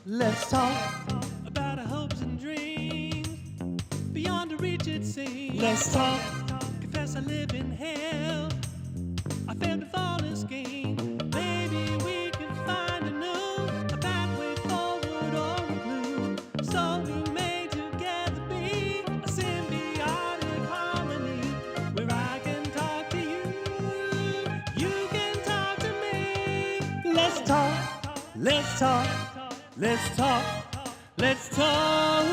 Let's talk about our hopes and dreams beyond the reach it seems. Let's talk. Confess I live in hell. I failed to fall in scheme. Maybe we can find a new pathway forward or a clue. So we may together be a symbiotic harmony where I can talk to you, you can talk to me. Let's talk. Let's talk. Let's talk, let's talk,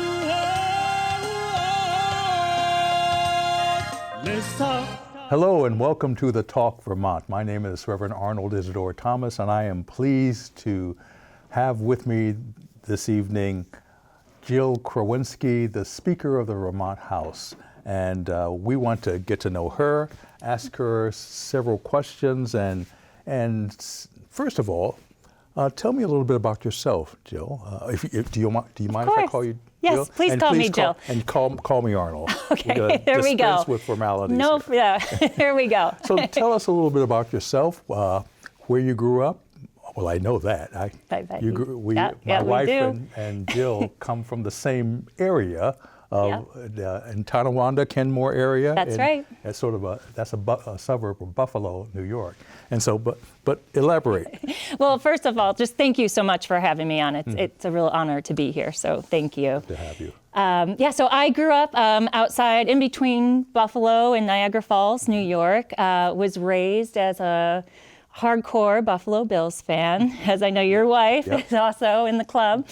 let's talk. Hello and welcome to the Talk Vermont. My name is Reverend Arnold Thomas, and I am pleased to have with me this evening Jill Krowinski, the Speaker of the Vermont House. And we want to get to know her, ask her several questions, and first of all, tell me a little bit about yourself, Jill. Do you mind if I call you Jill? Yes, please call me Jill. And call me Arnold. Okay, there we go. Dispense with formalities. No, yeah, here we go. So tell us a little bit about yourself, where you grew up. Well, I know that. My wife and Jill come from the same area. In Tonawanda, Kenmore area. That's right. It's sort of a suburb of Buffalo, New York. And so, but elaborate. Well, first of all, just thank you so much for having me on. It's a real honor to be here. So thank you. To have you. So I grew up outside, in between Buffalo and Niagara Falls, New York. Was raised as a hardcore Buffalo Bills fan, as I know your wife is also in the club.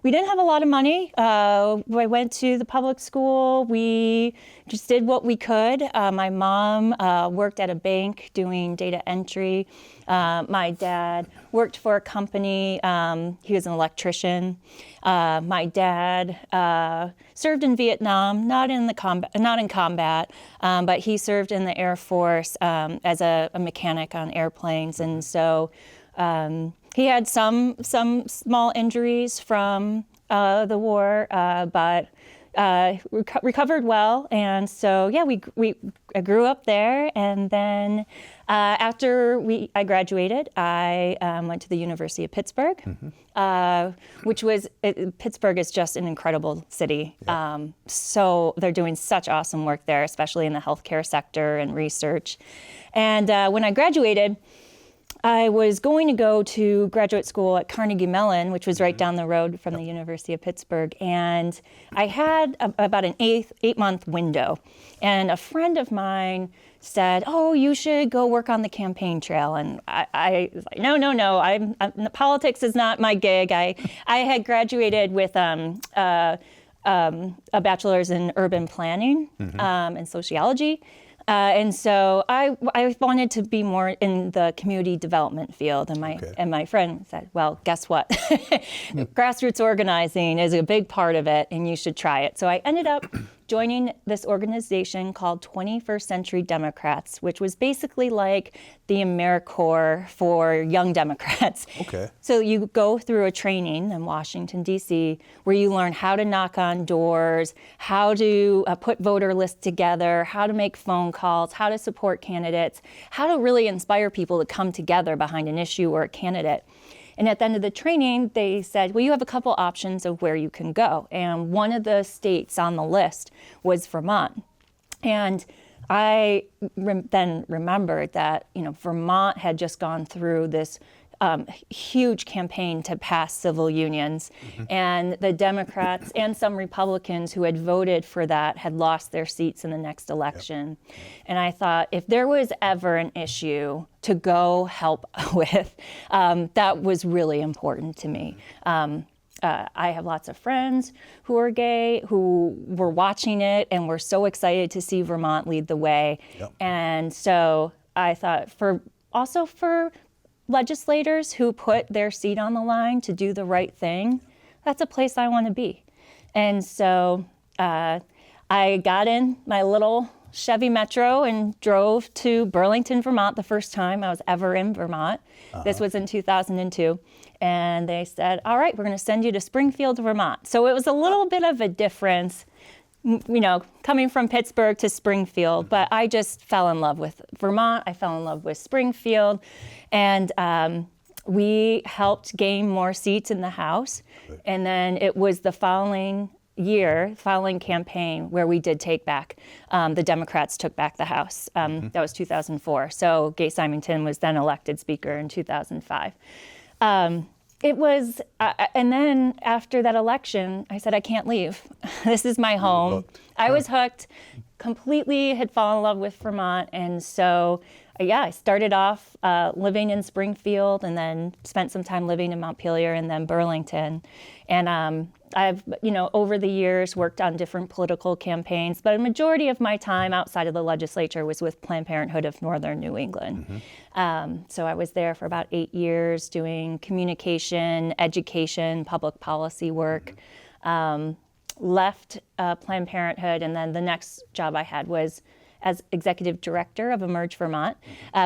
We didn't have a lot of money. I went to the public school. We just did what we could. My mom worked at a bank doing data entry. My dad worked for a company. He was an electrician. My dad served in Vietnam, not in combat, but he served in the Air Force as a mechanic on airplanes, and so. He had some small injuries from the war, but recovered well. And so, I grew up there. And then after I graduated, I went to the University of Pittsburgh, Pittsburgh is just an incredible city. Yeah. So they're doing such awesome work there, especially in the healthcare sector and research. And when I graduated, I was going to go to graduate school at Carnegie Mellon, which was right down the road from the University of Pittsburgh. And I had about an 8-month window. And a friend of mine said, "Oh, you should go work on the campaign trail." And I was like, no, politics is not my gig. I had graduated with a bachelor's in urban planning and sociology. And so I wanted to be more in the community development field, and my friend said, "Well, guess what? Grassroots organizing is a big part of it, and you should try it." So I ended up joining this organization called 21st Century Democrats, which was basically like the AmeriCorps for young Democrats. Okay. So you go through a training in Washington, D.C., where you learn how to knock on doors, how to put voter lists together, how to make phone calls, how to support candidates, how to really inspire people to come together behind an issue or a candidate. And at the end of the training, they said, well, you have a couple options of where you can go. And one of the states on the list was Vermont. And I then remembered that, Vermont had just gone through this huge campaign to pass civil unions. And the Democrats and some Republicans who had voted for that had lost their seats in the next election. Yep. And I thought, if there was ever an issue to go help with, that was really important to me. I have lots of friends who are gay, who were watching it and were so excited to see Vermont lead the way. Yep. And so I thought, for legislators who put their seat on the line to do the right thing, that's a place I want to be. And so I got in my little Chevy Metro and drove to Burlington, Vermont, the first time I was ever in Vermont. This was in 2002. And they said, all right, we're going to send you to Springfield, Vermont. So it was a little bit of a difference, coming from Pittsburgh to Springfield, but I just fell in love with Vermont. I fell in love with Springfield. And we helped gain more seats in the House. And then it was the following campaign where we did take back, the Democrats took back the House. That was 2004. So Gay Symington was then elected Speaker in 2005. It was, and then after that election, I said, I can't leave. This is my home. I was hooked, completely had fallen in love with Vermont. And so, I started off living in Springfield and then spent some time living in Montpelier and then Burlington. And I've, over the years worked on different political campaigns, but a majority of my time outside of the legislature was with Planned Parenthood of Northern New England. So I was there for about 8 years doing communication, education, public policy work. Left Planned Parenthood, and then the next job I had was as executive director of Emerge Vermont,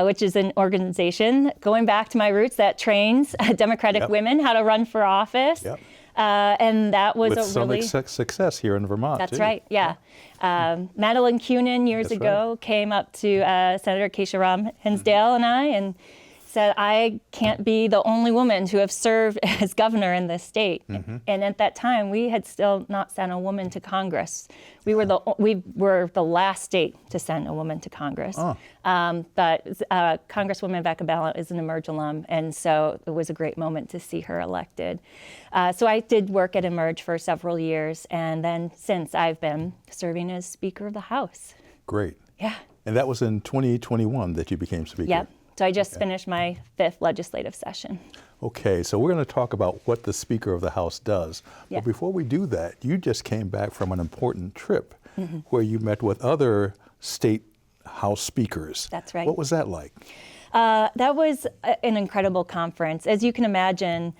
which is an organization, going back to my roots, that trains Democratic women how to run for office. And that was with some success here in Vermont. That's too. right, yeah. Madeline Kunin years ago came up to Senator Keisha Ram Hinsdale and I and said, I can't be the only woman to have served as governor in this state. And at that time, we had still not sent a woman to Congress. We were the last state to send a woman to Congress. But Congresswoman Becca Ballant is an Emerge alum, and so it was a great moment to see her elected. So I did work at Emerge for several years, and then since I've been serving as Speaker of the House. Great. Yeah. And that was in 2021 that you became Speaker. Yep. So I just finished my 5th legislative session. Okay, so we're going to talk about what the Speaker of the House does. Yeah. But before we do that, you just came back from an important trip where you met with other state House speakers. That's right. What was that like? That was an incredible conference. As you can imagine,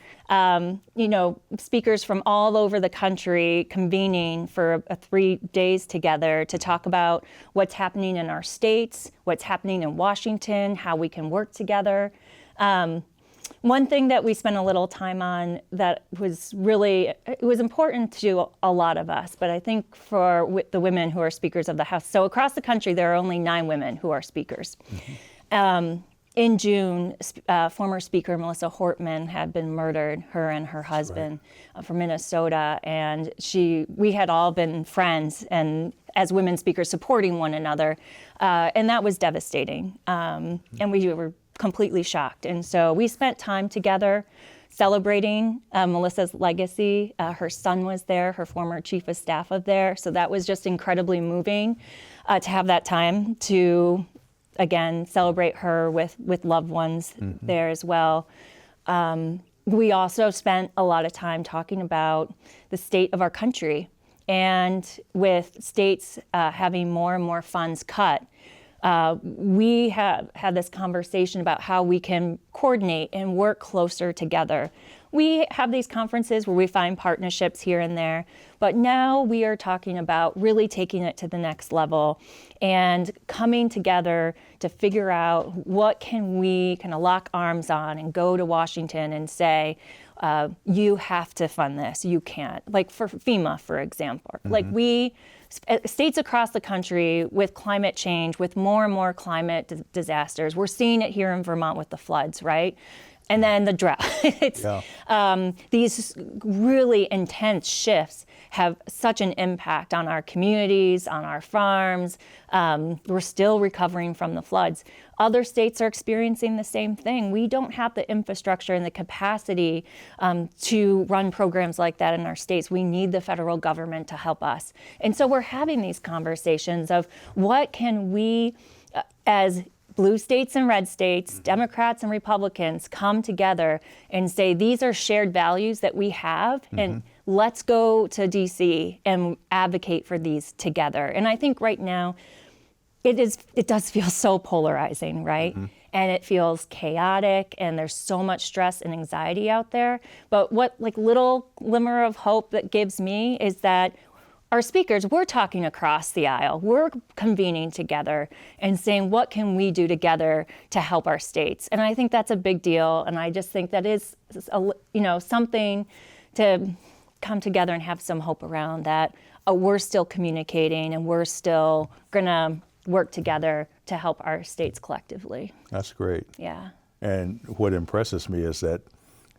speakers from all over the country convening for 3 days together to talk about what's happening in our states, what's happening in Washington, how we can work together. One thing that we spent a little time on that was it was important to a lot of us, but I think for the women who are speakers of the House, so across the country, there are only 9 women who are speakers. In June, former Speaker Melissa Hortman had been murdered, her and her husband, from Minnesota, and we had all been friends and as women speakers supporting one another, and that was devastating, and we were completely shocked. And so we spent time together celebrating Melissa's legacy. Her son was there, her former chief of staff was there, so that was just incredibly moving to have that time to again, celebrate her with loved ones there as well. We also spent a lot of time talking about the state of our country, and with states having more and more funds cut, we have had this conversation about how we can coordinate and work closer together. We have these conferences where we find partnerships here and there, but now we are talking about really taking it to the next level and coming together to figure out what can we kind of lock arms on and go to Washington and say, you have to fund this, you can't. Like for FEMA, for example. Like states across the country with climate change, with more and more climate disasters, we're seeing it here in Vermont with the floods, right? And then the drought. These really intense shifts have such an impact on our communities, on our farms. We're still recovering from the floods. Other states are experiencing the same thing. We don't have the infrastructure and the capacity to run programs like that in our states. We need the federal government to help us. And so we're having these conversations of what can we, as blue states and red states, Democrats and Republicans, come together and say, these are shared values that we have, and let's go to DC and advocate for these together. And I think right now, it does feel so polarizing, right? And it feels chaotic, and there's so much stress and anxiety out there. But what little glimmer of hope that gives me is that our speakers, we're talking across the aisle. We're convening together and saying, what can we do together to help our states? And I think that's a big deal. And I just think that is, something to come together and have some hope around, that we're still communicating and we're still going to work together to help our states collectively. That's great. Yeah. And what impresses me is that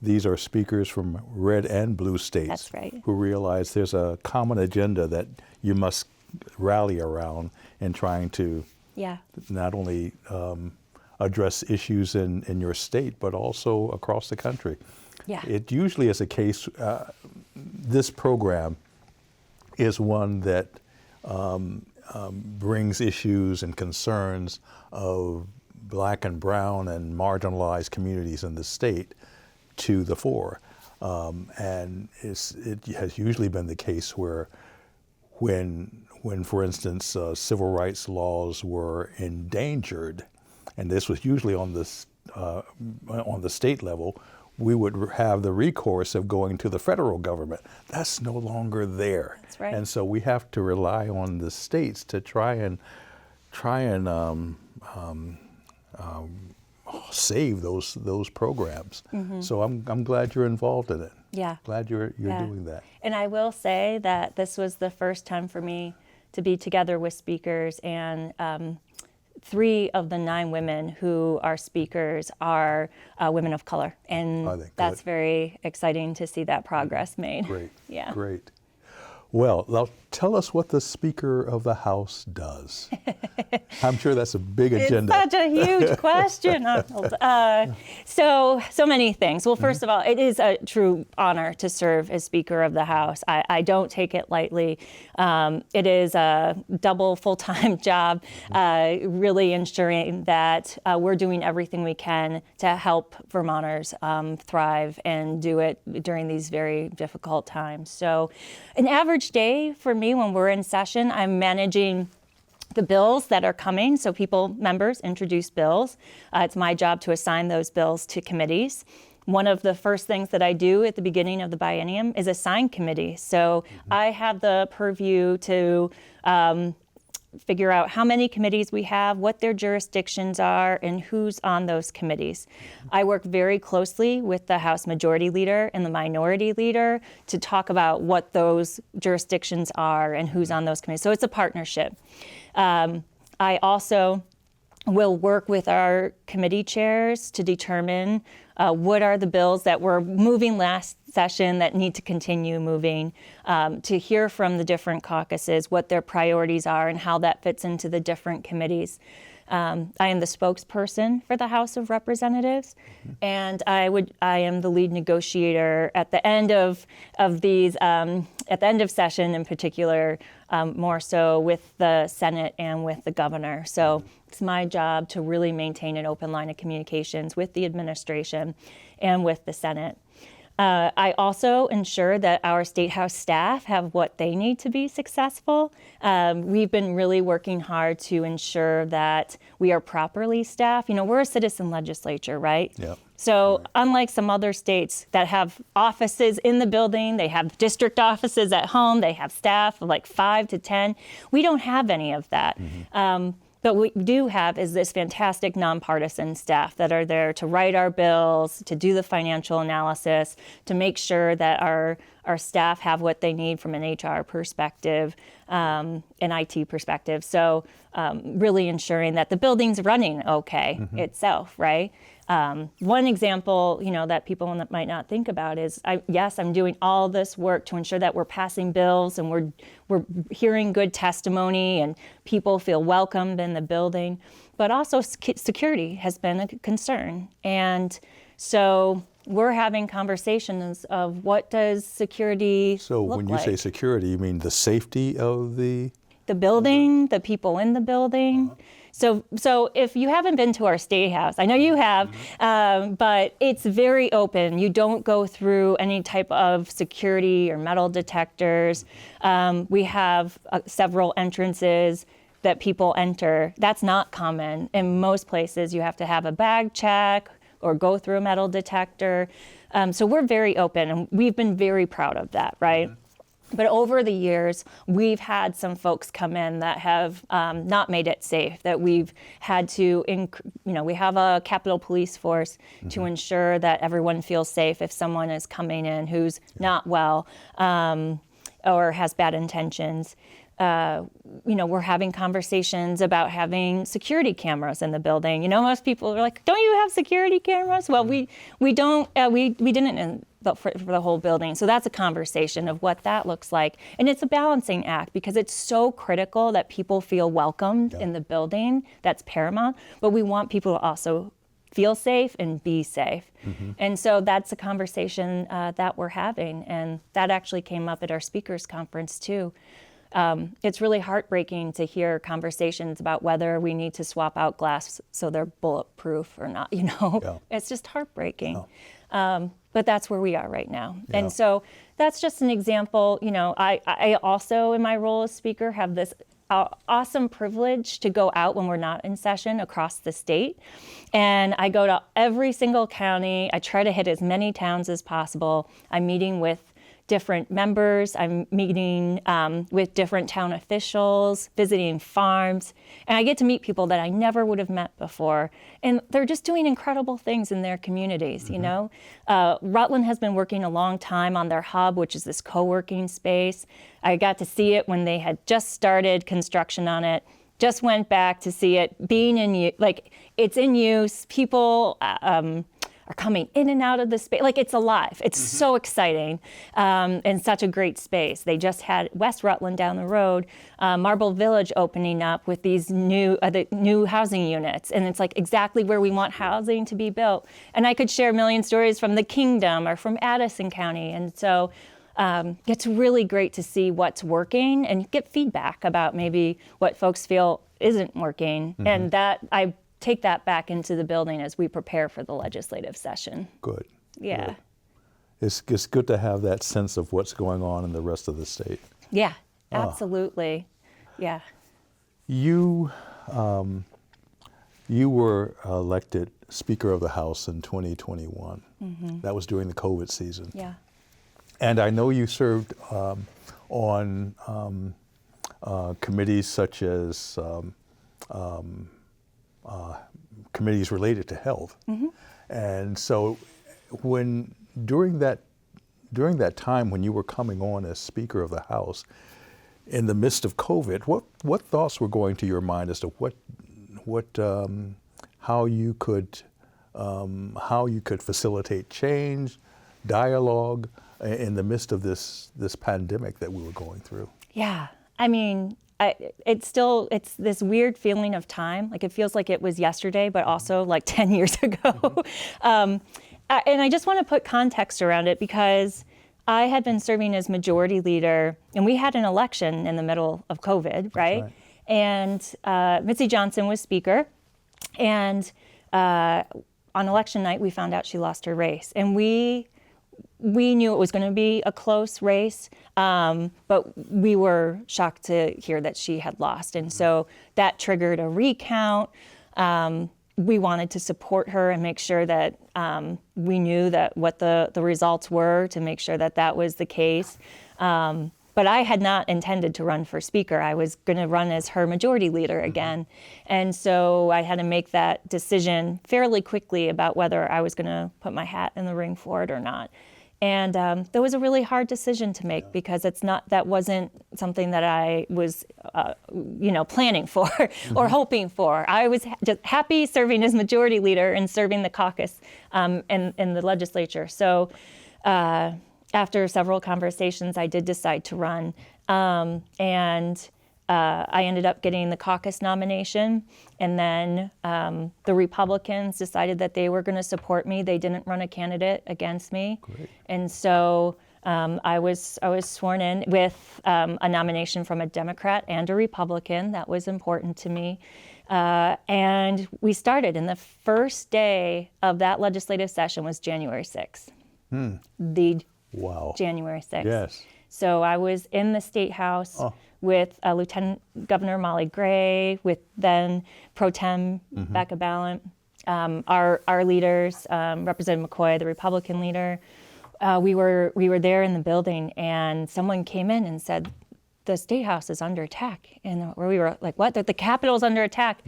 these are speakers from red and blue states. That's right. Who realize there's a common agenda that you must rally around in trying to not only address issues in your state, but also across the country. Yeah. It usually is a case, this program is one that brings issues and concerns of Black and brown and marginalized communities in the state to the fore. And it has usually been the case where when for instance, civil rights laws were endangered, and this was usually on the state level, we would have the recourse of going to the federal government. That's no longer there. That's right. And so we have to rely on the states to try and save those programs. Mm-hmm. So I'm glad you're involved in it. Yeah. Glad you're doing that. And I will say that this was the first time for me to be together with speakers, and 3 of the 9 women who are speakers are women of color. And that's very exciting to see that progress made. Great. Yeah. Great. Well, now tell us what the Speaker of the House does. I'm sure that's a big agenda. It's such a huge question. So many things. Well, first of all, it is a true honor to serve as Speaker of the House. I don't take it lightly. It is a double full-time job, really ensuring that we're doing everything we can to help Vermonters thrive and do it during these very difficult times. So an average day for me when we're in session, I'm managing the bills that are coming. So members introduce bills. It's my job to assign those bills to committees. One of the first things that I do at the beginning of the biennium is assign committees. So I have the purview to figure out how many committees we have, what their jurisdictions are, and who's on those committees. I work very closely with the House Majority Leader and the Minority Leader to talk about what those jurisdictions are and who's on those committees. So it's a partnership. I also will work with our committee chairs to determine what are the bills that were moving last session that need to continue moving, to hear from the different caucuses what their priorities are and how that fits into the different committees. I am the spokesperson for the House of Representatives, and I am the lead negotiator at the end of these, at the end of session in particular, more so with the Senate and with the governor. So it's my job to really maintain an open line of communications with the administration and with the Senate. I also ensure that our State House staff have what they need to be successful. We've been really working hard to ensure that we are properly staffed. We're a citizen legislature, right? Yep. So unlike some other states that have offices in the building, they have district offices at home, they have staff of like 5 to 10. We don't have any of that. But what we do have is this fantastic nonpartisan staff that are there to write our bills, to do the financial analysis, to make sure that our staff have what they need from an HR perspective, an IT perspective. So really ensuring that the building's running okay itself, right? One example, that people might not think about is, I'm doing all this work to ensure that we're passing bills and we're hearing good testimony and people feel welcomed in the building, but also security has been a concern. And so we're having conversations of what does security So look when you like. say security, you mean the safety of the building, the people in the building. So if you haven't been to our State House, I know you have, but it's very open. You don't go through any type of security or metal detectors. We have several entrances that people enter. That's not common. In most places, you have to have a bag check or go through a metal detector. So we're very open, and we've been very proud of that, right? But over the years, we've had some folks come in that have not made it safe, that we've had to, we have a Capitol Police force to ensure that everyone feels safe if someone is coming in who's not well or has bad intentions. We're having conversations about having security cameras in the building. Most people are like, "Don't you have security cameras?" Well, we don't. We didn't for the whole building. So that's a conversation of what that looks like, and it's a balancing act because it's so critical that people feel welcomed in the building. That's paramount. But we want people to also feel safe and be safe. And so that's a conversation that we're having, and that actually came up at our speakers conference too. It's really heartbreaking to hear conversations about whether we need to swap out glass so they're bulletproof or not, It's just heartbreaking. But that's where we are right now. Yeah. And so that's just an example. I also, in my role as speaker, have this awesome privilege to go out when we're not in session across the state. And I go to every single county. I try to hit as many towns as possible. I'm meeting with different members. I'm meeting with different town officials, visiting farms, and I get to meet people that I never would have met before. And they're just doing incredible things in their communities, Rutland has been working a long time on their hub, which is this co-working space. I got to see it when they had just started construction on it. Just went back to see it being in use, it's in use. People are coming in and out of the space. It's alive. It's so exciting and such a great space. They just had West Rutland down the road, Marble Village opening up with these new housing units. And it's exactly where we want housing to be built. And I could share a million stories from the Kingdom or from Addison County. And so it's really great to see what's working and get feedback about maybe what folks feel isn't working. And that I take that back into the building as we prepare for the legislative session. Good. Yeah. Good. It's good to have that sense of what's going on in the rest of the state. Yeah, absolutely. Yeah. You were elected Speaker of the House in 2021. That was during the COVID season. Yeah. And I know you served on committees such as committees related to health. And so during that time when you were coming on as Speaker of the House, in the midst of COVID, what thoughts were going to your mind as to how you could facilitate change, dialogue in the midst of this pandemic that we were going through? Yeah, I mean, it's this weird feeling of time. It feels like it was yesterday, but also 10 years ago. And I just want to put context around it because I had been serving as majority leader, and we had an election in the middle of COVID, right? And Mitzi Johnson was speaker, and on election night, we found out she lost her race. And we knew it was going to be a close race, but we were shocked to hear that she had lost. And so that triggered a recount. We wanted to support her and make sure that we knew that what the results were to make sure that that was the case. But I had not intended to run for speaker. I was going to run as her majority leader again. And so I had to make that decision fairly quickly about whether I was going to put my hat in the ring for it or not. And that was a really hard decision to make because that wasn't something that I was, planning for or hoping for. I was just happy serving as majority leader and serving the caucus in the legislature. So after several conversations, I did decide to run. And I ended up getting the caucus nomination. And then the Republicans decided that they were going to support me. They didn't run a candidate against me. Great. And so I was sworn in with a nomination from a Democrat and a Republican. That was important to me. And we started. And the first day of that legislative session was January 6th. Wow. January 6th. Yes. So I was in the State House with Lieutenant Governor Molly Gray, with then Pro Tem Becca Ballant, our leaders, Representative McCoy, the Republican leader, we were there in the building, and someone came in and said, the State House is under attack. And we were like, what? The Capitol's under attack.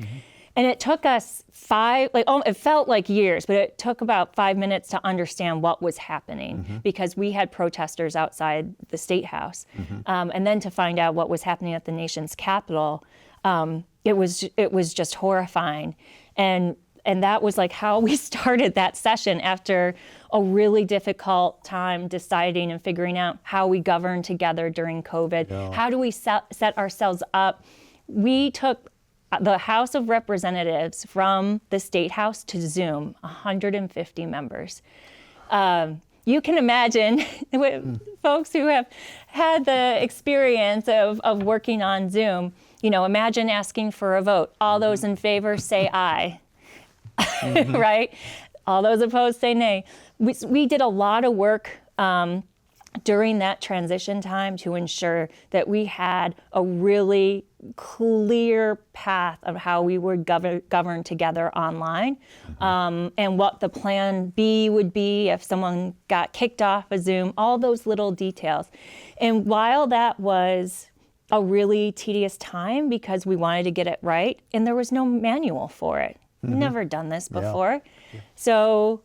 And it took us it felt like years, but it took about 5 minutes to understand what was happening, because we had protesters outside the State House. And then to find out what was happening at the nation's capital, it was just horrifying. And that was like how we started that session, after a really difficult time deciding and figuring out how we govern together during COVID. Yeah. How do we set ourselves up? We took the House of Representatives from the State House to Zoom, 150 members. You can imagine folks who have had the experience of working on Zoom, imagine asking for a vote. All those in favor say aye, right? All those opposed say nay. We did a lot of work during that transition time to ensure that we had a really clear path of how we would govern together online, and what the plan B would be if someone got kicked off of Zoom, all those little details. And while that was a really tedious time, because we wanted to get it right, and there was no manual for it. We've never done this before. Yeah. So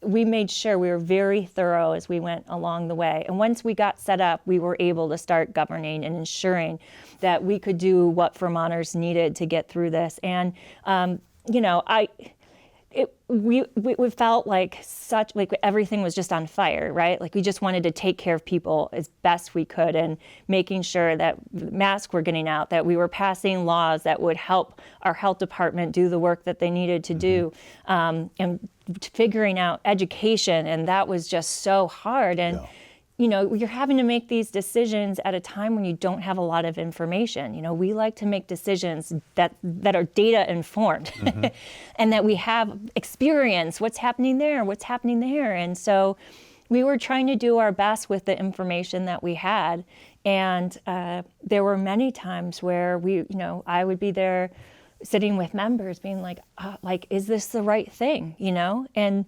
we made sure we were very thorough as we went along the way. And once we got set up, we were able to start governing and ensuring that we could do what Vermonters needed to get through this. And, we felt like everything was just on fire, right? Like we just wanted to take care of people as best we could, and making sure that masks were getting out, that we were passing laws that would help our health department do the work that they needed to do, and figuring out education. And that was just so hard. And you're having to make these decisions at a time when you don't have a lot of information. We like to make decisions that are data informed, and that we have experience, what's happening there. And so we were trying to do our best with the information that we had. And there were many times where I would be there sitting with members being like, is this the right thing? And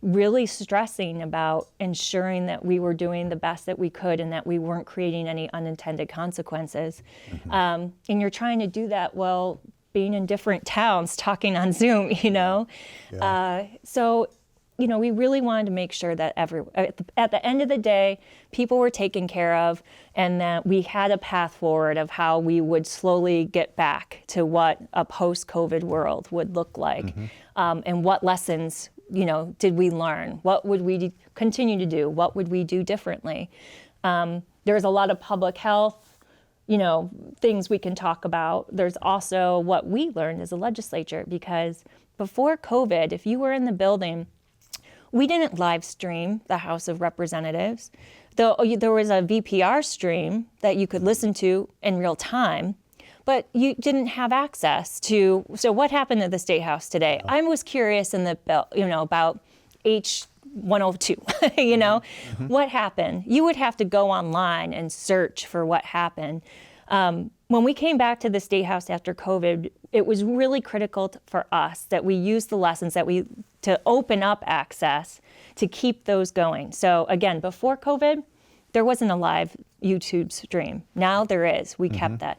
really stressing about ensuring that we were doing the best that we could, and that we weren't creating any unintended consequences. And you're trying to do that while being in different towns, talking on Zoom, Yeah. So we really wanted to make sure that at the end of the day, people were taken care of, and that we had a path forward of how we would slowly get back to what a post-COVID world would look like, and what lessons did we learn? What would we continue to do? What would we do differently? There's a lot of public health, things we can talk about. There's also what we learned as a legislature, because before COVID, if you were in the building, we didn't live stream the House of Representatives. There was a VPR stream that you could listen to in real time, but you didn't have access to. So what happened at the State House today? I was curious in the bill, about H102, what happened? You would have to go online and search for what happened. When we came back to the State House after COVID, it was really critical for us that we use the lessons to open up access to keep those going. So again, before COVID, there wasn't a live YouTube stream. Now there is. We kept that.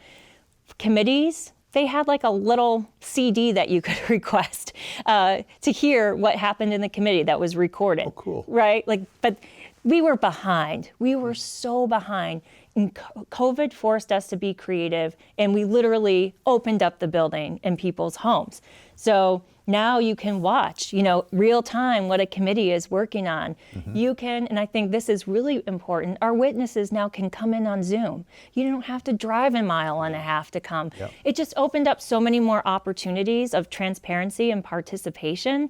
Committees, they had like a little CD that you could request to hear what happened in the committee that was recorded. Oh, cool. Right? But we were behind. We were so behind. And COVID forced us to be creative, and we literally opened up the building in people's homes. So now you can watch, real time what a committee is working on. You can, and I think this is really important, our witnesses now can come in on Zoom. You don't have to drive a mile and a half to come. Yep. It just opened up so many more opportunities of transparency and participation.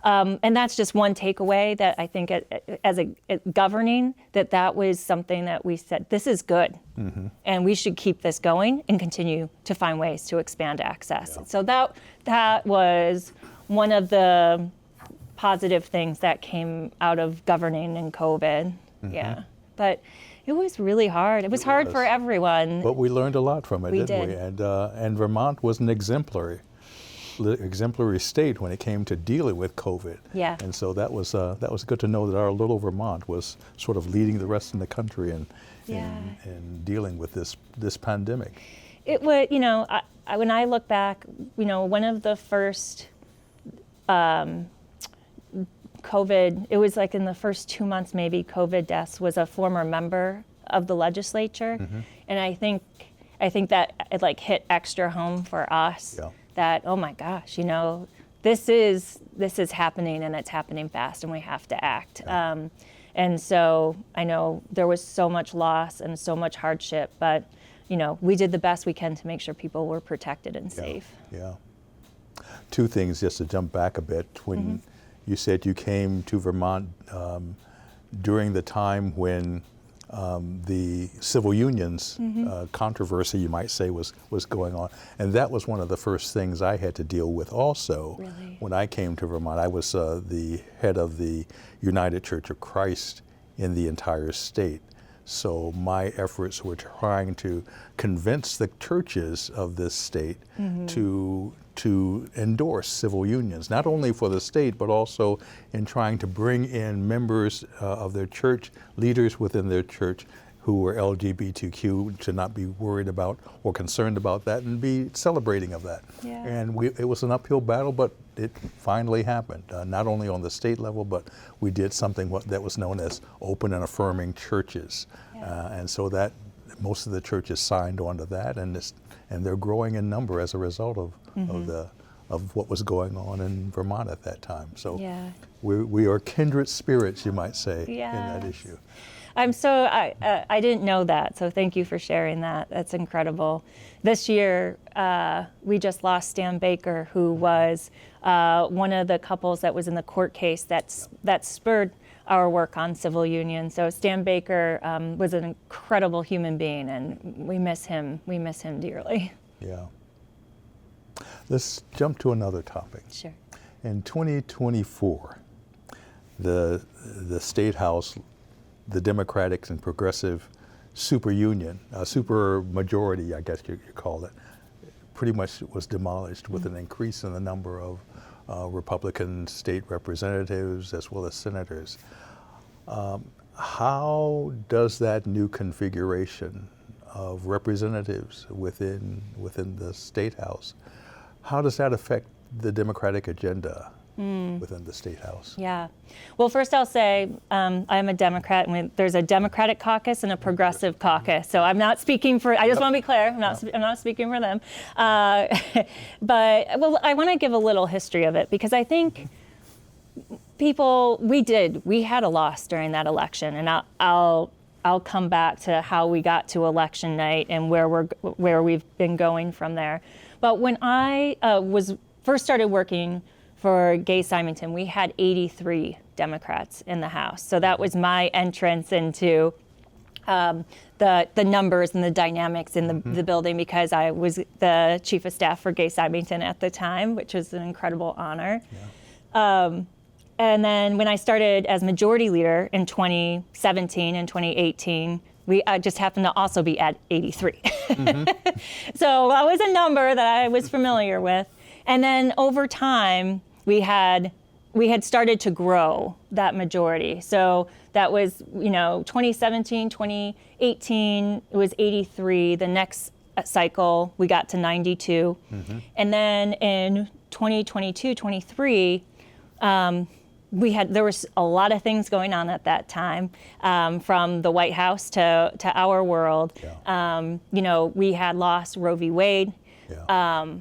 And that's just one takeaway that I think as governing, that was something that we said, this is good. And we should keep this going and continue to find ways to expand access. Yeah. So that was one of the positive things that came out of governing in COVID. Yeah. But it was really hard. It was hard for everyone. But we learned a lot from it, didn't we? And Vermont was an exemplary. exemplary state when it came to dealing with COVID. Yeah. And so that was good to know that our little Vermont was sort of leading the rest of the country in dealing with this pandemic. It was, when I look back, one of the first COVID, it was like in the first 2 months maybe, COVID deaths was a former member of the legislature. And I think that it like hit extra home for us that, oh my gosh, this is happening and it's happening fast and we have to act. And so I know there was so much loss and so much hardship, but we did the best we can to make sure people were protected and safe. Yeah. Two things just to jump back a bit. When you said you came to Vermont during the time when the civil unions controversy, you might say, was going on. And that was one of the first things I had to deal with also. Really? When I came to Vermont. I was the head of the United Church of Christ in the entire state. So my efforts were trying to convince the churches of this state to endorse civil unions, not only for the state, but also in trying to bring in members of their church, leaders within their church who were LGBTQ, to not be worried about or concerned about that and be celebrating of that. Yeah. And it was an uphill battle, but it finally happened, not only on the state level, but we did something that was known as open and affirming churches. And so that most of the churches signed on to that, and they're growing in number as a result of what was going on in Vermont at that time. So we are kindred spirits, you might say, in that issue. I didn't know that, so thank you for sharing that. That's incredible. This year, we just lost Stan Baker, who was one of the couples that was in the court case that spurred our work on civil unions. So Stan Baker was an incredible human being, and we miss him. We miss him dearly. Yeah. Let's jump to another topic. Sure. In 2024, the State House, the Democratic and Progressive super majority, I guess you call it, pretty much was demolished with an increase in the number of Republican state representatives as well as senators. How does that new configuration of representatives within the State House, how does that affect the Democratic agenda within the State House? Yeah. Well, first I'll say I'm a Democrat, and there's a Democratic caucus and a progressive caucus. So I'm not speaking for, I just want to be clear, I'm not speaking for them. But, well, I want to give a little history of it, because I think we had a loss during that election, and I'll come back to how we got to election night and where we've been going from there. But when I first started working for Gay Symington, we had 83 Democrats in the House. So that was my entrance into the numbers and the dynamics in the building, because I was the chief of staff for Gay Symington at the time, which was an incredible honor. Yeah. And then when I started as majority leader in 2017 and 2018, we just happened to also be at 83. So that was a number that I was familiar with. And then over time, we had started to grow that majority. So that was, 2017, 2018, it was 83. The next cycle, we got to 92. And then in 2022, 23, there was a lot of things going on at that time, from the White House to our world. Yeah. We had lost Roe v. Wade. Yeah.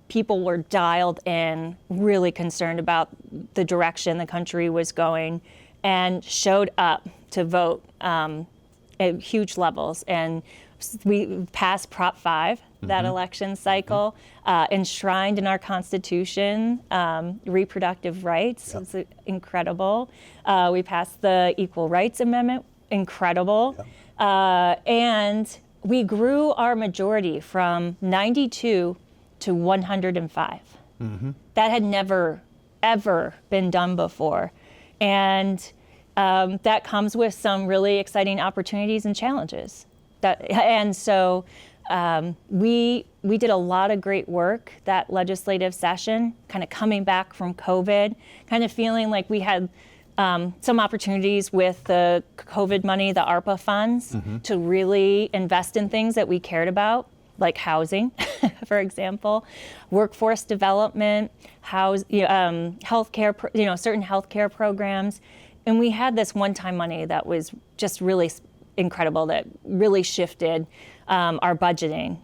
People were dialed in, really concerned about the direction the country was going, and showed up to vote at huge levels. And we passed Prop 5 that election cycle, enshrined in our Constitution reproductive rights. Yep. It's incredible. We passed the Equal Rights Amendment, incredible. Yep. And we grew our majority from 92 to 105. That had never, ever been done before. And that comes with some really exciting opportunities and challenges. And so we did a lot of great work that legislative session, kind of coming back from COVID, kind of feeling like we had some opportunities with the COVID money, the ARPA funds, to really invest in things that we cared about, like housing, for example, workforce development, healthcare, certain healthcare programs. And we had this one-time money that was just really incredible, that really shifted our budgeting,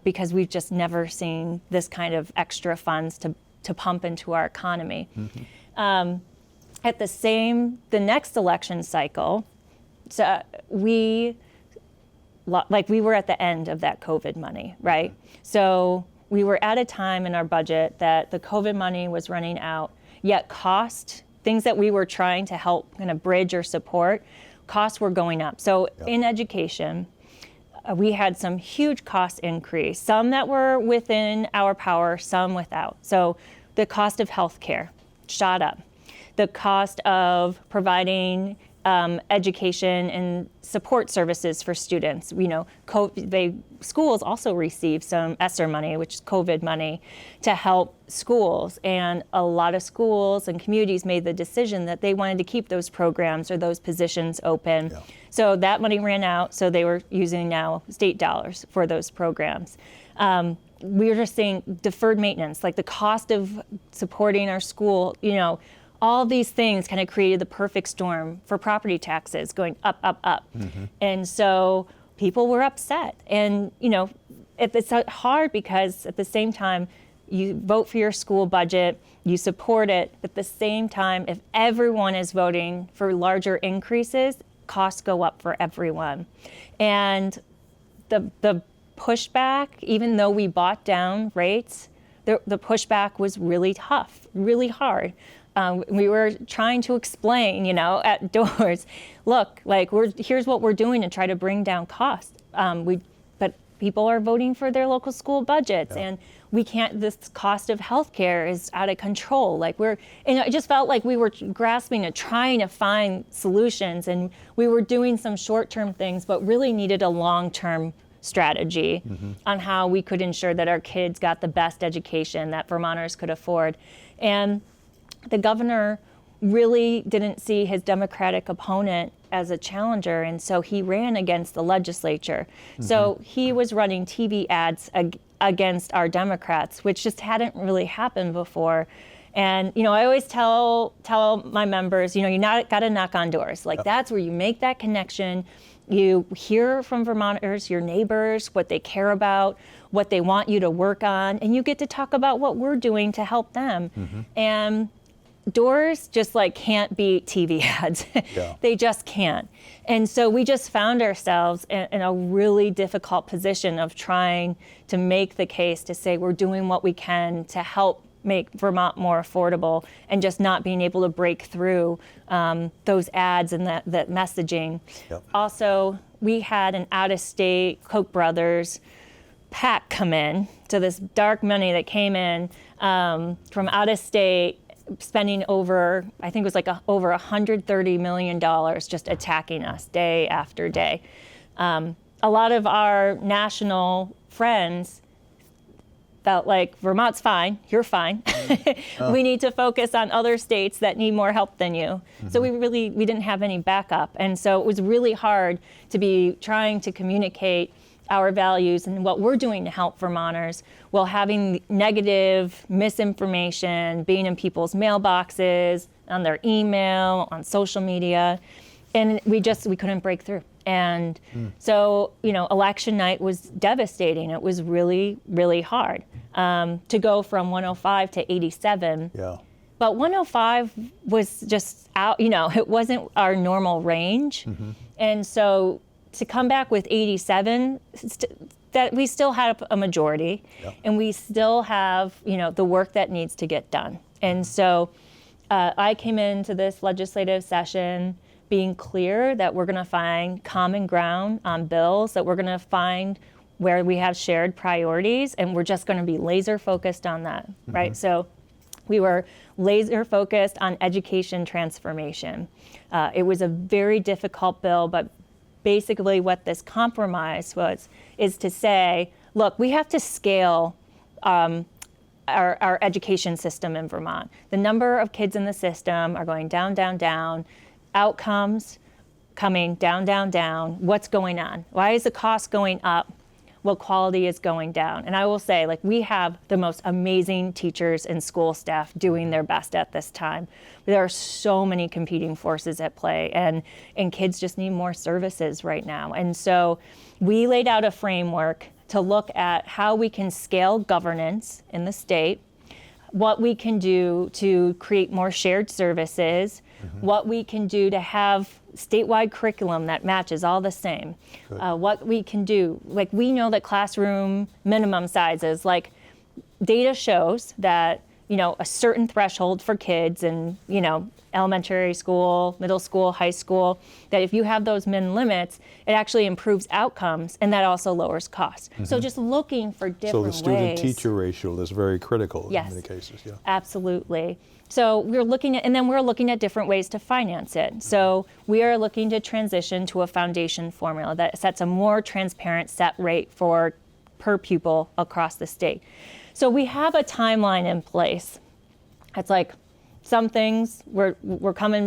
because we've just never seen this kind of extra funds to pump into our economy. At the next election cycle, so we were at the end of that COVID money, right? So we were at a time in our budget that the COVID money was running out, yet things that we were trying to help kind of bridge or support, costs were going up. So in education, we had some huge cost increase, some that were within our power, some without. So the cost of healthcare shot up. The cost of providing education and support services for students. Schools also receive some ESSER money, which is COVID money, to help schools. And a lot of schools and communities made the decision that they wanted to keep those programs or those positions open. Yeah. So that money ran out, so they were using now state dollars for those programs. We were just seeing deferred maintenance, like the cost of supporting our school, all these things kind of created the perfect storm for property taxes going up, up, up. And so people were upset. And, it's hard because at the same time, you vote for your school budget, you support it. At the same time, if everyone is voting for larger increases, costs go up for everyone. And the pushback, even though we bought down rates, the pushback was really tough, really hard. We were trying to explain, at doors, look, here's what we're doing to try to bring down costs. But people are voting for their local school budgets, and we can't. This cost of healthcare is out of control. And it just felt like we were grasping at trying to find solutions, and we were doing some short-term things, but really needed a long-term strategy on how we could ensure that our kids got the best education that Vermonters could afford. And the governor really didn't see his Democratic opponent as a challenger, and so he ran against the legislature. So he was running TV ads against our Democrats, which just hadn't really happened before. And I always tell my members, you got to knock on doors. That's where you make that connection. You hear from Vermonters, your neighbors, what they care about, what they want you to work on, and you get to talk about what we're doing to help them. And doors just can't beat TV ads. They just can't. And so we just found ourselves in a really difficult position of trying to make the case to say we're doing what we can to help make Vermont more affordable, and just not being able to break through those ads and that messaging. Also, we had an out-of-state Koch brothers PAC come in, so this dark money that came in from out-of-state, spending over, I think it was over $130 million just attacking us day after day. A lot of our national friends felt like Vermont's fine, you're fine. We need to focus on other states that need more help than you. So we didn't have any backup. And so it was really hard to be trying to communicate our values and what we're doing to help Vermonters while having negative misinformation being in people's mailboxes, on their email, on social media. And we couldn't break through. And so, election night was devastating. It was really, really hard to go from 105 to 87. But 105 was just out, it wasn't our normal range. And so to come back with 87, that we still had a majority, and we still have, the work that needs to get done. And so I came into this legislative session being clear that we're going to find common ground on bills, that we're going to find where we have shared priorities, and we're just going to be laser focused on that, right? So we were laser focused on education transformation. It was a very difficult bill, but basically what this compromise is to say, look, we have to scale our education system in Vermont. The number of kids in the system are going down, down, down. Outcomes coming down, down, down. What's going on? Why is the cost going up? Well, quality is going down. And I will say, like, we have the most amazing teachers and school staff doing their best at this time. There are so many competing forces at play, and kids just need more services right now. And so we laid out a framework to look at how we can scale governance in the state, what we can do to create more shared services, what we can do to have statewide curriculum that matches all the same, what we can do. Like, we know that classroom minimum sizes, like, data shows that, you know, a certain threshold for kids in, you know, elementary school, middle school, high school, that if you have those min limits, it actually improves outcomes, and that also lowers costs. So just looking for different ways. So the student-teacher ratio is very critical Yes, in many cases. Yeah, absolutely. So we're looking at, and then we're looking at different ways to finance it. So we are looking to transition to a foundation formula that sets a more transparent set rate for per pupil across the state. So we have a timeline in place. It's like some things we're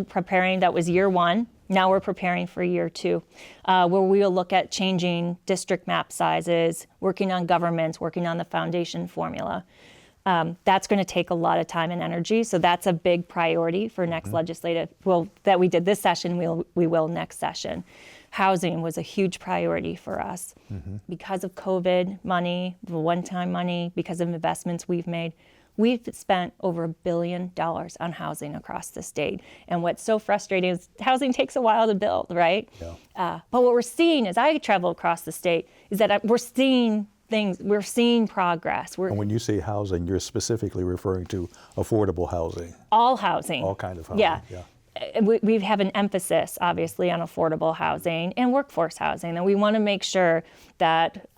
preparing. That was year one. Now we're preparing for year two, where we will look at changing district map sizes, working on governments, working on the foundation formula. That's going to take a lot of time and energy. So that's a big priority for next legislative, well, that we did this session, we will next session. Housing was a huge priority for us. Because of COVID money, the one-time money, because of investments we've made, we've spent over $1 billion on housing across the state. And what's so frustrating is housing takes a while to build, right? Yeah. But what we're seeing as I travel across the state is that we're seeing things, we're seeing progress. And when you say housing, you're specifically referring to affordable housing. All housing. All kind of housing. Yeah. We have an emphasis, obviously, on affordable housing and workforce housing, and we want to make sure that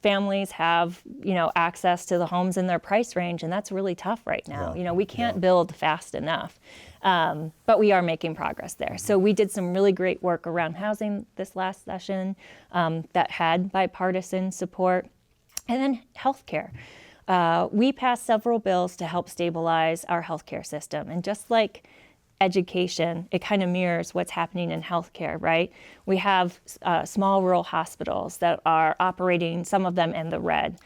families have, you know, access to the homes in their price range, and that's really tough right now. You know, we can't build fast enough, but we are making progress there. So we did some really great work around housing this last session that had bipartisan support, and then healthcare. We passed several bills to help stabilize our healthcare system, and just like education, it kind of mirrors what's happening in healthcare, right? We have small rural hospitals that are operating, some of them in the red,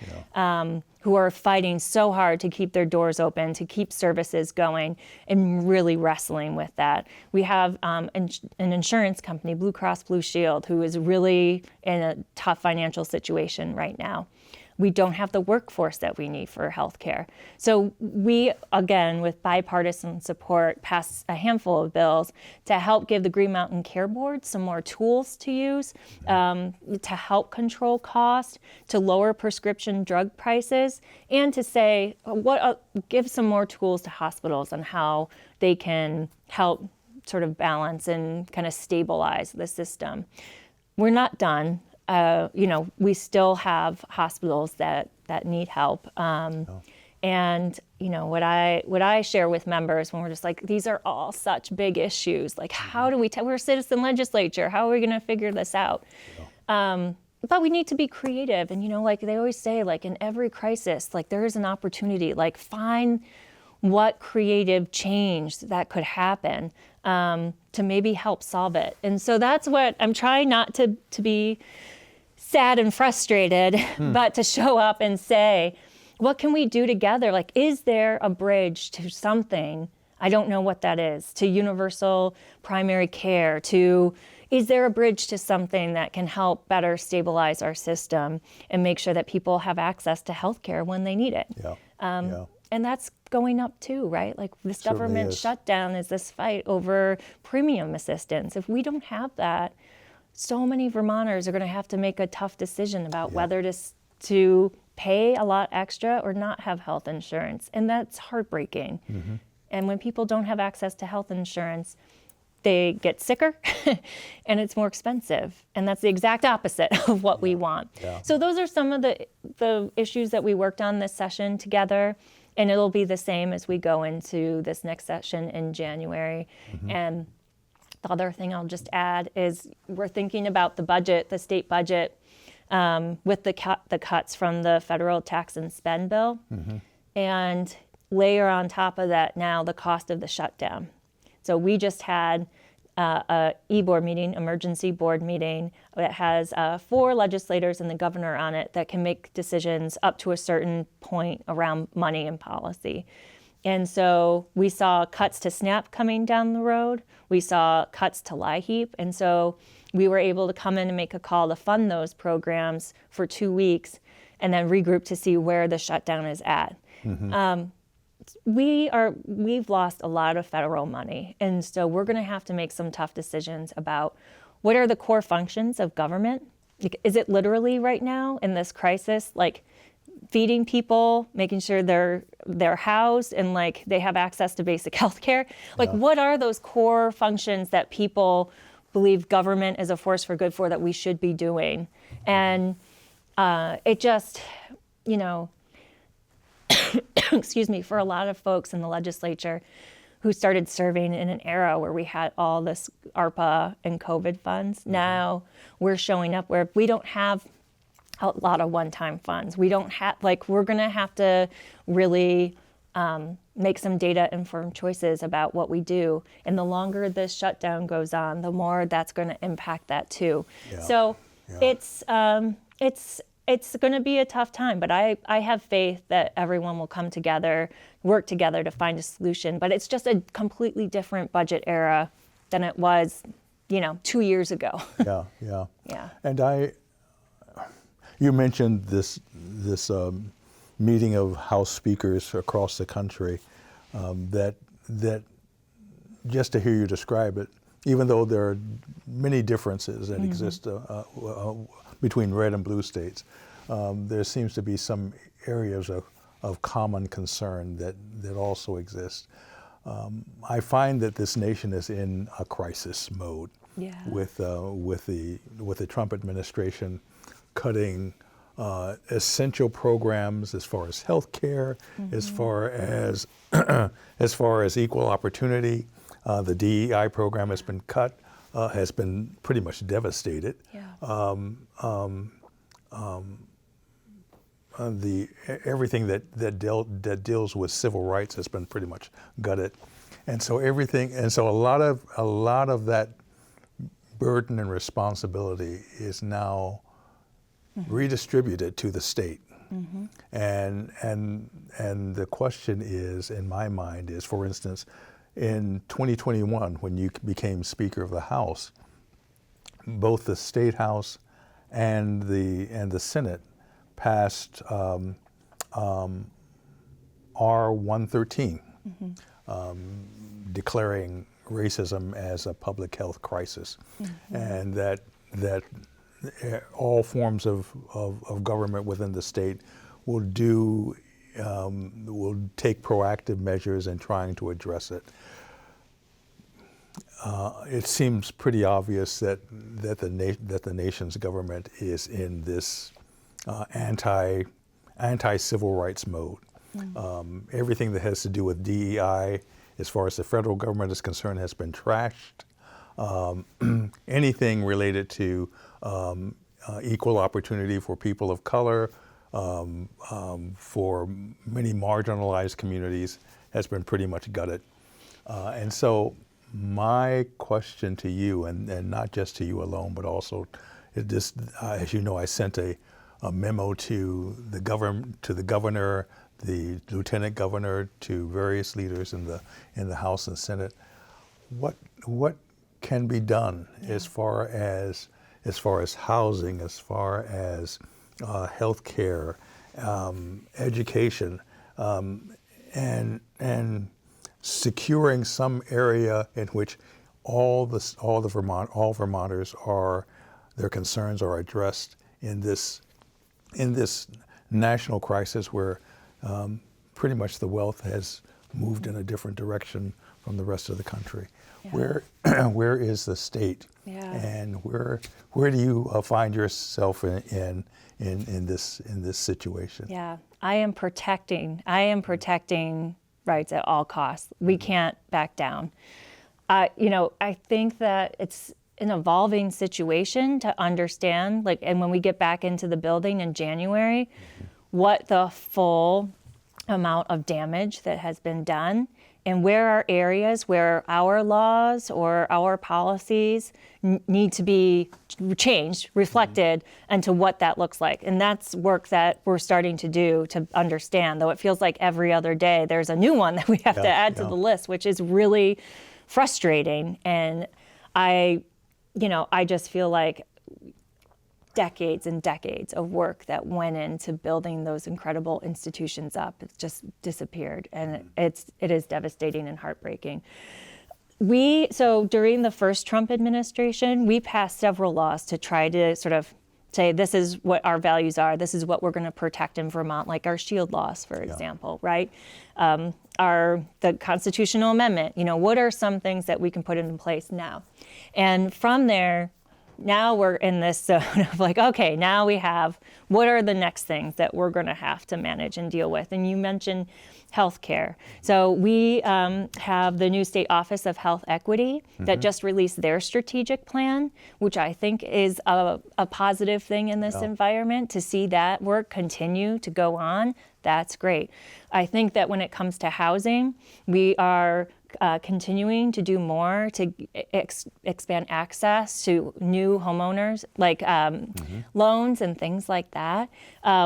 who are fighting so hard to keep their doors open, to keep services going, and really wrestling with that. We have an insurance company, Blue Cross Blue Shield, who is really in a tough financial situation right now. We don't have the workforce that we need for healthcare. So we, again, with bipartisan support, passed a handful of bills to help give the Green Mountain Care Board some more tools to use to help control cost, to lower prescription drug prices, and to say, give some more tools to hospitals on how they can help sort of balance and kind of stabilize the system. We're not done. You know, we still have hospitals that need help. And, you know, what I share with members when we're just like, these are all such big issues. Like, how do we're a citizen legislature. How are we going to figure this out? But we need to be creative. And, you know, like they always say, like in every crisis, like there is an opportunity, like find what creative change that could happen to maybe help solve it. And so that's what I'm trying not to be sad and frustrated, but to show up and say, what can we do together? Like, is there a bridge to something? I don't know what that is, to universal primary care, is there a bridge to something that can help better stabilize our system and make sure that people have access to healthcare when they need it? And that's going up too, right? Like this government shutdown is this fight over premium assistance. If we don't have that, so many Vermonters are going to have to make a tough decision about whether to pay a lot extra or not have health insurance. And that's heartbreaking. And when people don't have access to health insurance, they get sicker and it's more expensive. And that's the exact opposite of what we want. So those are some of the issues that we worked on this session together. And it'll be the same as we go into this next session in January. The other thing I'll just add is we're thinking about the budget, the state budget, with the cuts from the federal tax and spend bill, and layer on top of that now the cost of the shutdown. So we just had a e-board meeting, emergency board meeting, that has 4 legislators and the governor on it that can make decisions up to a certain point around money and policy. And so we saw cuts to SNAP coming down the road. We saw cuts to LIHEAP. And so we were able to come in and make a call to fund those programs for 2 weeks and then regroup to see where the shutdown is at. We've lost a lot of federal money. And so we're going to have to make some tough decisions about what are the core functions of government. Like, is it literally right now in this crisis, like feeding people, making sure they're housed and like they have access to basic health care? Like, what are those core functions that people believe government is a force for good for that we should be doing? And it just, you know, excuse me, for a lot of folks in the legislature who started serving in an era where we had all this ARPA and COVID funds, now we're showing up where we don't have a lot of one-time funds. We don't have, like, we're going to have to really make some data-informed choices about what we do. And the longer this shutdown goes on, the more that's going to impact that too. So it's going to be a tough time, but I have faith that everyone will come together, work together to find a solution. But it's just a completely different budget era than it was, 2 years ago. Yeah. Yeah. And you mentioned this meeting of House speakers across the country. That just to hear you describe it, even though there are many differences that exist between red and blue states, there seems to be some areas of common concern that also exist. I find that this nation is in a crisis mode with the Trump administration cutting essential programs as far as health care, as far as equal opportunity. The DEI program has been cut, has been pretty much devastated. Everything that deals with civil rights has been pretty much gutted, and so a lot of that burden and responsibility is now redistributed to the state. And the question is, in my mind, is, for instance, in 2021, when you became Speaker of the House, both the State House and the Senate passed R-113, declaring racism as a public health crisis, and that all forms of government within the state will take proactive measures in trying to address it. It seems pretty obvious that the nation's government is in this anti-civil rights mode. Everything that has to do with DEI, as far as the federal government is concerned, has been trashed. Anything related to equal opportunity for people of color, for many marginalized communities, has been pretty much gutted. And so my question to you, and not just to you alone, but also, as you know, I sent a memo to the governor, the lieutenant governor, to various leaders in the House and Senate. What can be done as far as housing, as far as health care, education, and securing some area in which all Vermonters their concerns are addressed in this national crisis where pretty much the wealth has moved in a different direction from the rest of the country. Where is the state, and where do you find yourself in this situation? Yeah, I am protecting rights at all costs. We can't back down. I think that it's an evolving situation to understand, and when we get back into the building in January, what the full amount of damage that has been done, and where are areas where our laws or our policies need to be changed, reflected, and to what that looks like. And that's work that we're starting to do to understand, though it feels like every other day there's a new one that we have to add to the list, which is really frustrating. And I just feel like decades and decades of work that went into building those incredible institutions up, it's just disappeared, and it is devastating and heartbreaking. So during the first Trump administration, we passed several laws to try to sort of say, this is what our values are, this is what we're going to protect in Vermont, like our shield laws, for example, right? The constitutional amendment, what are some things that we can put into place now? And from there, now we're in this zone of okay, now we have, what are the next things that we're going to have to manage and deal with? And you mentioned healthcare. So we have the new State Office of Health Equity that just released their strategic plan, which I think is a positive thing in this environment. To see that work continue to go on, that's great. I think that when it comes to housing, we are continuing to do more to expand access to new homeowners, loans and things like that.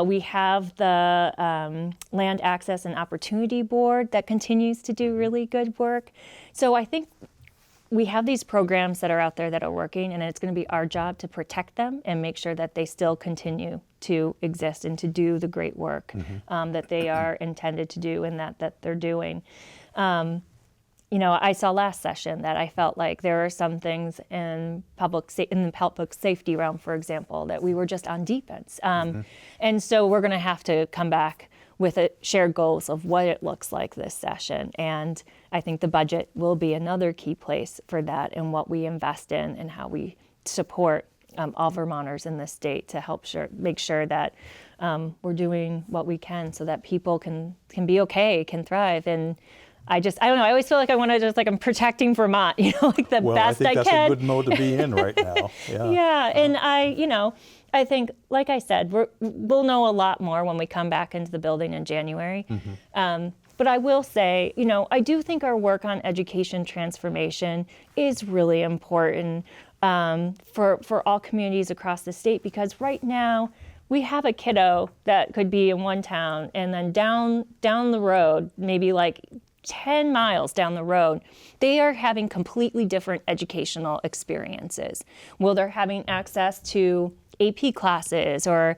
We have the Land Access and Opportunity Board that continues to do really good work. So I think we have these programs that are out there that are working, and it's going to be our job to protect them and make sure that they still continue to exist and to do the great work that they are intended to do and that they're doing. I saw last session that I felt like there are some things in the public safety realm, for example, that we were just on defense. And so we're going to have to come back with shared goals of what it looks like this session. And I think the budget will be another key place for that, and what we invest in and how we support all Vermonters in this state to help make sure that we're doing what we can so that people can be okay, can thrive. And I don't know, I always feel like I want to I'm protecting Vermont, best I can. Well, I think that's a good mode to be in right now. Yeah, and I think, like I said, we'll know a lot more when we come back into the building in January. But I will say, I do think our work on education transformation is really important for all communities across the state, because right now we have a kiddo that could be in one town, and then down the road, maybe 10 miles down the road, they are having completely different educational experiences. Well, they're having access to AP classes or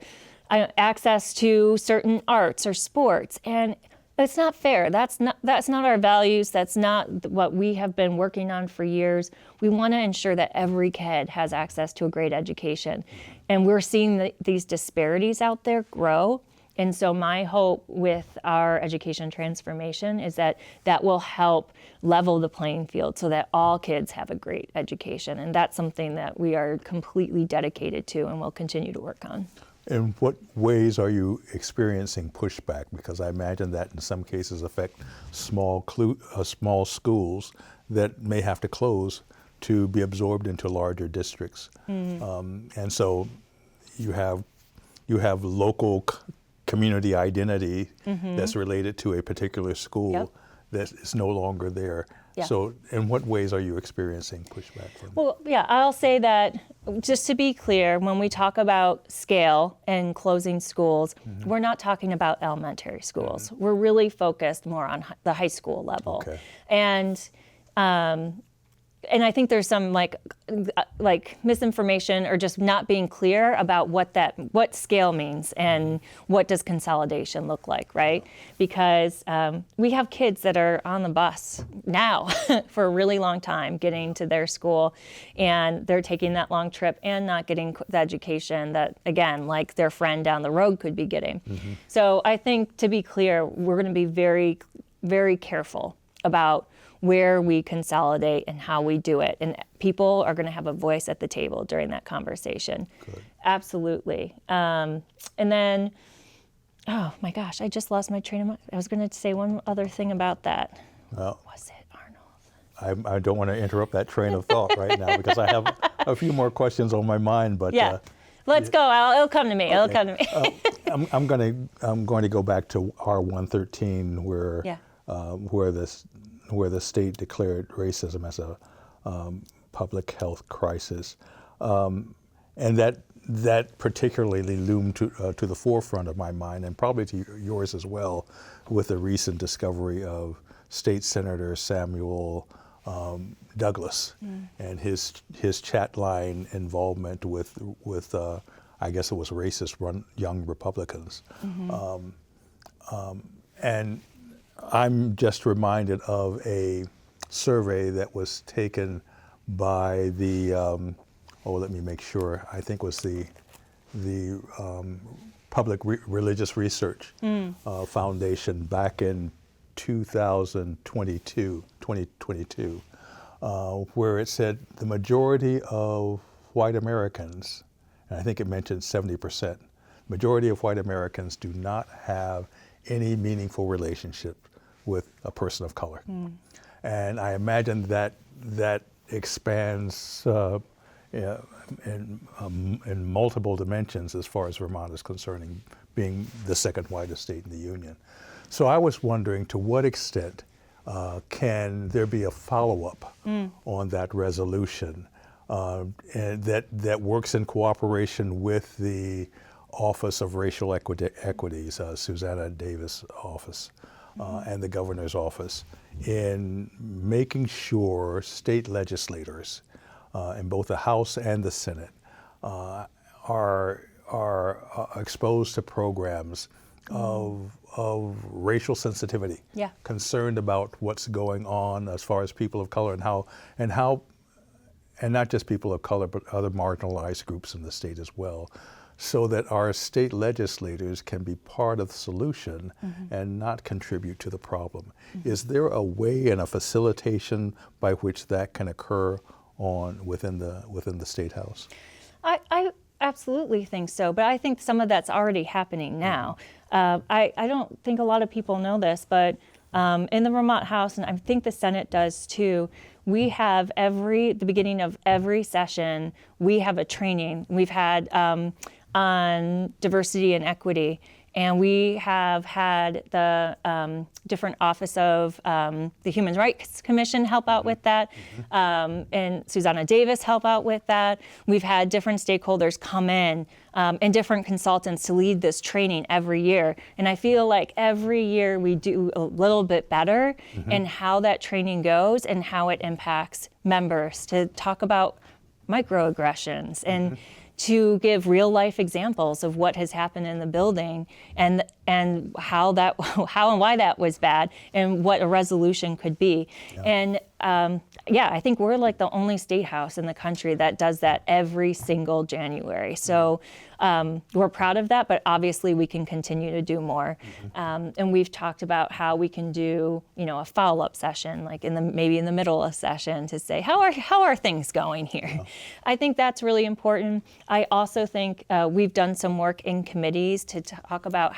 access to certain arts or sports, and it's not fair. That's not our values. That's not what we have been working on for years. We want to ensure that every kid has access to a great education, and we're seeing these disparities out there grow. And so my hope with our education transformation is that will help level the playing field so that all kids have a great education. And that's something that we are completely dedicated to and will continue to work on. In what ways are you experiencing pushback? Because I imagine that in some cases affect small schools that may have to close to be absorbed into larger districts. And so you have local community identity that's related to a particular school that is no longer there. So in what ways are you experiencing pushback from that? Well, I'll say that, just to be clear, when we talk about scale and closing schools, we're not talking about elementary schools. We're really focused more on the high school level. Okay. And I think there's some misinformation or just not being clear about what scale means and what does consolidation look like, right? Because we have kids that are on the bus now for a really long time getting to their school, and they're taking that long trip and not getting the education that, again, like their friend down the road could be getting. So I think, to be clear, we're going to be very, very careful about where we consolidate and how we do it. And people are going to have a voice at the table during that conversation. Good. Absolutely. And then, oh my gosh, I just lost my train of thought. I was going to say one other thing about that. Well, Was it Arnold? I don't want to interrupt that train of thought right now because I have a few more questions on my mind. But Yeah. Let's go. It'll come to me. okay. It'll come to me. I'm going to go back to R113 where Yeah. Where the state declared racism as a public health crisis, and that particularly loomed to the forefront of my mind, and probably to yours as well, with the recent discovery of State Senator Samuel Douglas and his chat line involvement with I guess it was racist young Republicans, and I'm just reminded of a survey that was taken by the let me make sure. I think it was the Public Religious Research Foundation back in 2022, where it said the majority of white Americans, and I think it mentioned 70%, majority of white Americans do not have any meaningful relationship with a person of color. And I imagine that expands in multiple dimensions as far as Vermont is concerned, being the second whitest state in the Union. So I was wondering, to what extent can there be a follow-up on that resolution and that works in cooperation with the Office of Racial Equities, Susanna Davis' office, and the governor's office, in making sure state legislators in both the House and the Senate are exposed to programs of racial sensitivity, concerned about what's going on as far as people of color and not just people of color, but other marginalized groups in the state as well, so that our state legislators can be part of the solution and not contribute to the problem. Is there a way and a facilitation by which that can occur within the State House? I absolutely think so, but I think some of that's already happening now. I don't think a lot of people know this, but in the Vermont House, and I think the Senate does too, we have the beginning of every session, we have a training. We've had on diversity and equity, and we have had the different Office of the Human Rights Commission help out with that, and Susanna Davis help out with that. We've had different stakeholders come in and different consultants to lead this training every year. And I feel like every year we do a little bit better in how that training goes and how it impacts members, to talk about microaggressions and to give real life examples of what has happened in the building and how and why that was bad and what a resolution could be. And I think we're like the only state house in the country that does that every single January. So we're proud of that, but obviously we can continue to do more. And we've talked about how we can do, a follow-up session, like maybe in the middle of a session, to say, how are things going here? I think that's really important. I also think we've done some work in committees to talk about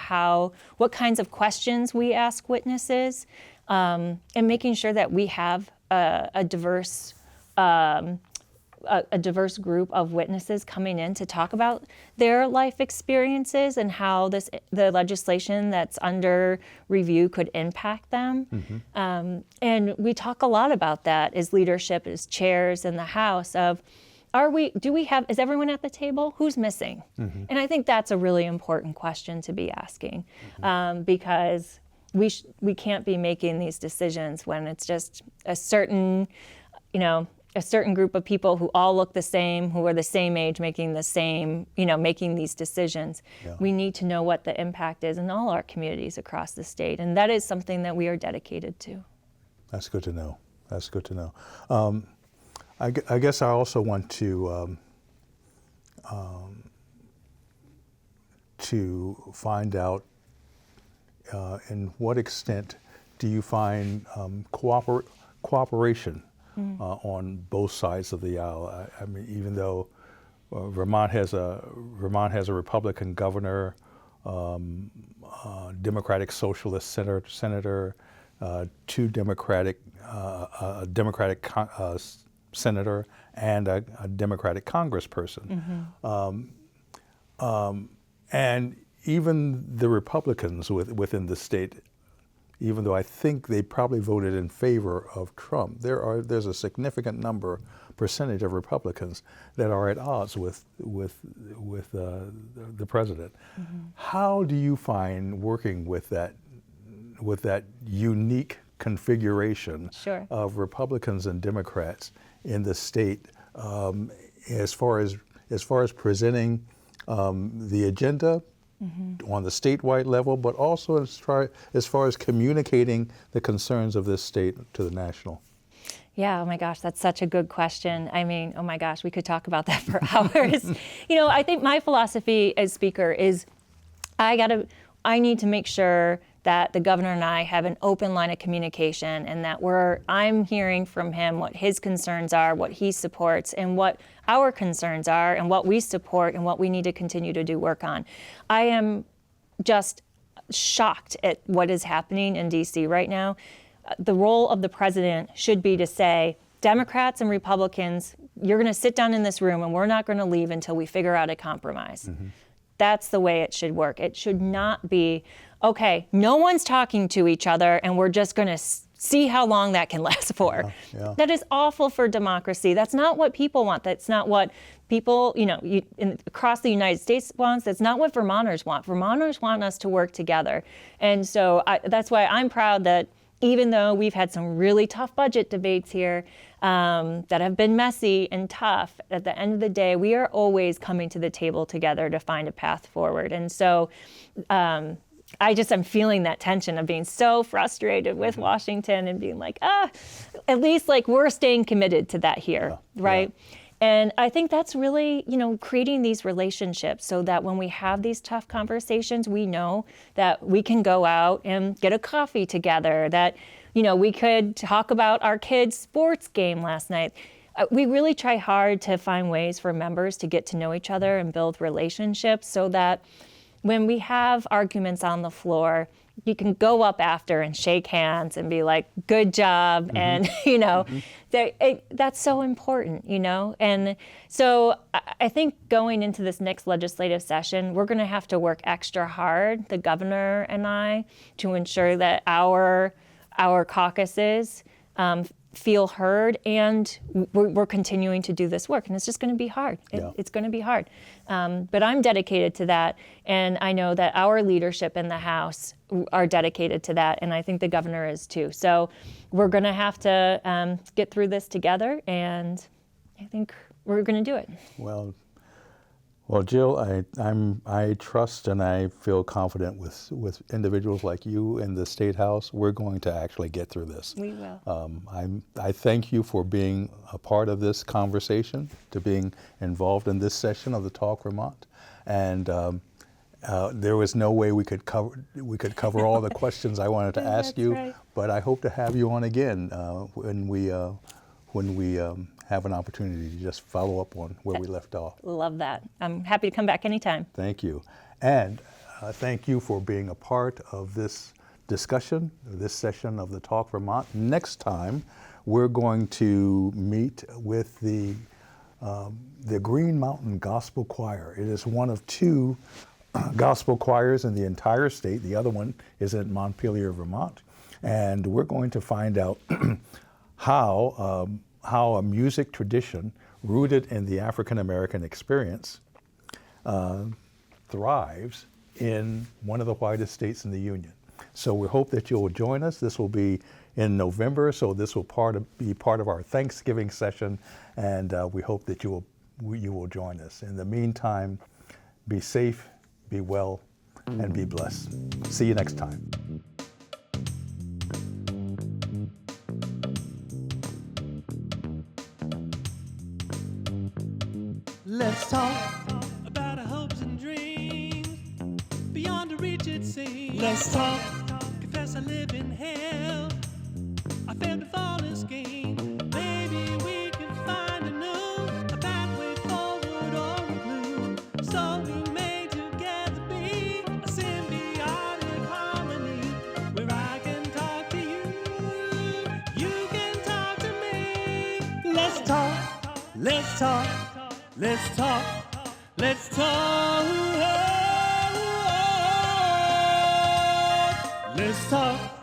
what kinds of questions we ask witnesses, and making sure that we have a diverse group of witnesses coming in to talk about their life experiences and how the legislation that's under review could impact them. And we talk a lot about that as leadership, as chairs in the House, of is everyone at the table? Who's missing? And I think that's a really important question to be asking, because we can't be making these decisions when it's just a certain group of people who all look the same, who are the same age, making these decisions. We need to know what the impact is in all our communities across the state, and that is something that we are dedicated to. That's good to know. I guess I also want to find out in what extent do you find cooperation on both sides of the aisle? I mean, even though Vermont has a Republican governor, Democratic Socialist senator, two Democratic, a Democratic senator and a Democratic congressperson. And even the Republicans within the state, even though I think they probably voted in favor of Trump, there's a significant percentage of Republicans that are at odds with the president. How do you find working with that unique configuration of Republicans and Democrats in the state, as far as presenting the agenda on the statewide level, but also as far as communicating the concerns of this state to the national? Yeah, oh my gosh, that's such a good question. I mean, oh my gosh, we could talk about that for hours. You know, I think my philosophy as speaker is I need to make sure that the governor and I have an open line of communication, and that I'm hearing from him what his concerns are, what he supports, and what our concerns are, and what we support, and what we need to continue to do work on. I am just shocked at what is happening in DC right now. The role of the president should be to say, Democrats and Republicans, you're going to sit down in this room and we're not going to leave until we figure out a compromise. That's the way it should work. It should not be, okay, no one's talking to each other and we're just going to see how long that can last for. That is awful for democracy. That's not what people want. That's not what people, across the United States wants. That's not what Vermonters want. Vermonters want us to work together. And so that's why I'm proud that even though we've had some really tough budget debates here that have been messy and tough, at the end of the day, we are always coming to the table together to find a path forward. And so I'm feeling that tension of being so frustrated with Washington and being like, at least like we're staying committed to that here, right? And I think that's really, creating these relationships so that when we have these tough conversations, we know that we can go out and get a coffee together, that, we could talk about our kids' sports game last night. We really try hard to find ways for members to get to know each other and build relationships so that when we have arguments on the floor, you can go up after and shake hands and be like, good job. And, that's so important, And so I think going into this next legislative session, we're going to have to work extra hard, the governor and I, to ensure that our caucuses feel heard, and we're continuing to do this work. And it's just going to be hard. It's going to be hard. But I'm dedicated to that. And I know that our leadership in the House are dedicated to that. And I think the governor is too. So we're going to have to get through this together. And I think we're going to do it. Well, Jill, I trust and I feel confident with individuals like you in the State House. We're going to actually get through this. We will. I thank you for being a part of this conversation, to being involved in this session of the Talk Vermont. And there was no way we could cover all the questions I wanted to ask you. Right. But I hope to have you on again when we have an opportunity to just follow up on where we left off. Love that. I'm happy to come back anytime. Thank you. And thank you for being a part of this discussion, this session of the Talk Vermont. Next time, we're going to meet with the Green Mountain Gospel Choir. It is one of two gospel choirs in the entire state. The other one is in Montpelier, Vermont. And we're going to find out how a music tradition rooted in the African American experience thrives in one of the whitest states in the Union. So we hope that you'll join us. This will be in November, so this will be part of our Thanksgiving session, and we hope that you will join us. In the meantime, be safe, be well, and be blessed. See you next time. Let's talk about our hopes and dreams. Beyond the reach it seems. Let's talk. Confess I live in hell. I failed to fall this game. Maybe we can find a pathway forward or a clue. So we may together be a symbiotic harmony where I can talk to you talk, let's talk, let's talk, let's talk. Let's talk.